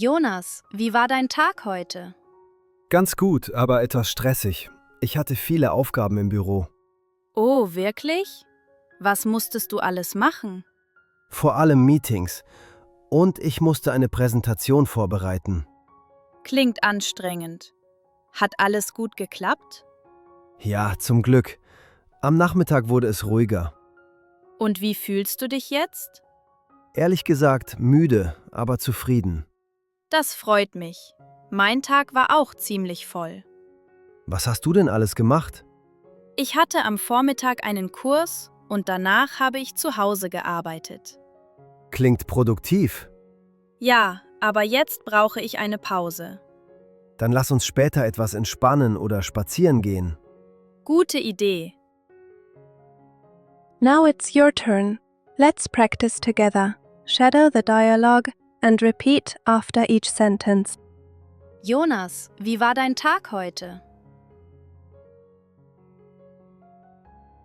Jonas, wie war dein Tag heute? Ganz gut, aber etwas stressig. Ich hatte viele Aufgaben im Büro. Oh, wirklich? Was musstest du alles machen? Vor allem Meetings. Und ich musste eine Präsentation vorbereiten. Klingt anstrengend. Hat alles gut geklappt? Ja, zum Glück. Am Nachmittag wurde es ruhiger. Und wie fühlst du dich jetzt? Ehrlich gesagt, müde, aber zufrieden. Das freut mich. Mein Tag war auch ziemlich voll. Was hast du denn alles gemacht? Ich hatte am Vormittag einen Kurs und danach habe ich zu Hause gearbeitet. Klingt produktiv. Ja, aber jetzt brauche ich eine Pause. Dann lass uns später etwas entspannen oder spazieren gehen. Gute Idee. Now it's your turn. Let's practice together. Shadow the dialogue and repeat after each sentence. Jonas, wie war dein Tag heute?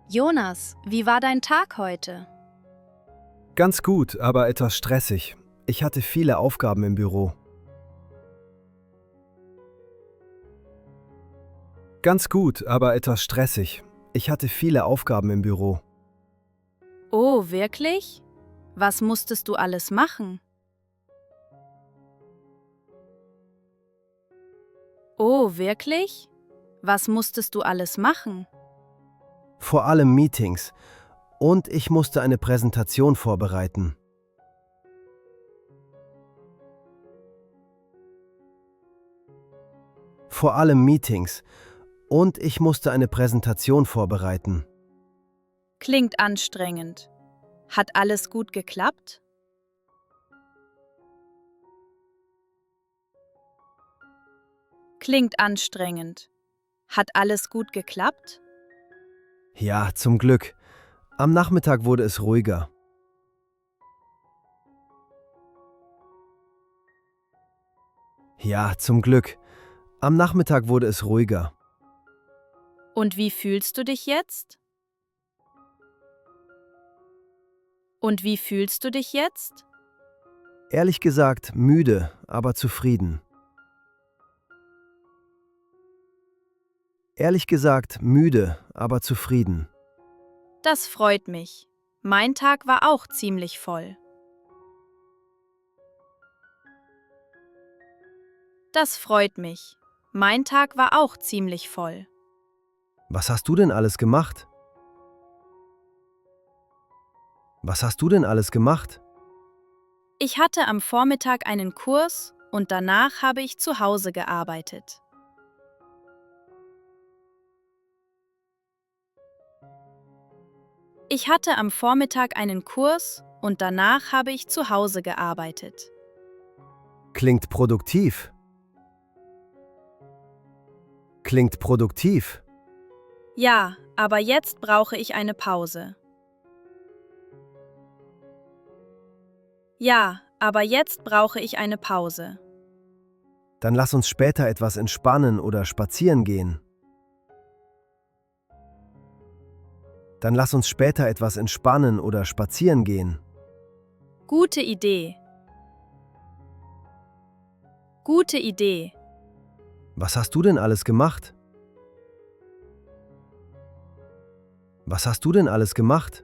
Jonas, wie war dein Tag heute? Ganz gut, aber etwas stressig. Ich hatte viele Aufgaben im Büro. Ganz gut, aber etwas stressig. Ich hatte viele Aufgaben im Büro. Oh, wirklich? Was musstest du alles machen? Oh, wirklich? Was musstest du alles machen? Vor allem Meetings. Und ich musste eine Präsentation vorbereiten. Vor allem Meetings. Und ich musste eine Präsentation vorbereiten. Klingt anstrengend. Hat alles gut geklappt? Klingt anstrengend. Hat alles gut geklappt? Ja, zum Glück. Am Nachmittag wurde es ruhiger. Ja, zum Glück. Am Nachmittag wurde es ruhiger. Und wie fühlst du dich jetzt? Und wie fühlst du dich jetzt? Ehrlich gesagt, müde, aber zufrieden. Ehrlich gesagt, müde, aber zufrieden. Das freut mich. Mein Tag war auch ziemlich voll. Das freut mich. Mein Tag war auch ziemlich voll. Was hast du denn alles gemacht? Was hast du denn alles gemacht? Ich hatte am Vormittag einen Kurs und danach habe ich zu Hause gearbeitet. Ich hatte am Vormittag einen Kurs und danach habe ich zu Hause gearbeitet. Klingt produktiv. Klingt produktiv. Ja, aber jetzt brauche ich eine Pause. Ja, aber jetzt brauche ich eine Pause. Dann lass uns später etwas entspannen oder spazieren gehen. Dann lass uns später etwas entspannen oder spazieren gehen. Gute Idee. Gute Idee. Was hast du denn alles gemacht? Was hast du denn alles gemacht?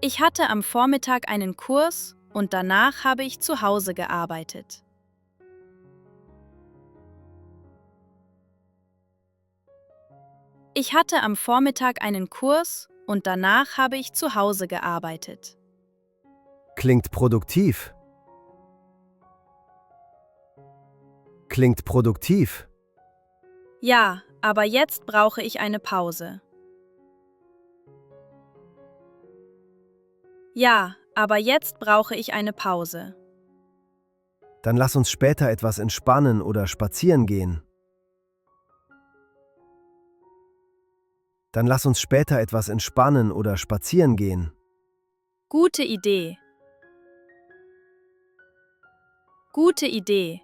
Ich hatte am Vormittag einen Kurs und danach habe ich zu Hause gearbeitet. Ich hatte am Vormittag einen Kurs und danach habe ich zu Hause gearbeitet. Klingt produktiv. Klingt produktiv. Ja, aber jetzt brauche ich eine Pause. Ja, aber jetzt brauche ich eine Pause. Dann lass uns später etwas entspannen oder spazieren gehen. Dann lass uns später etwas entspannen oder spazieren gehen. Gute Idee. Gute Idee.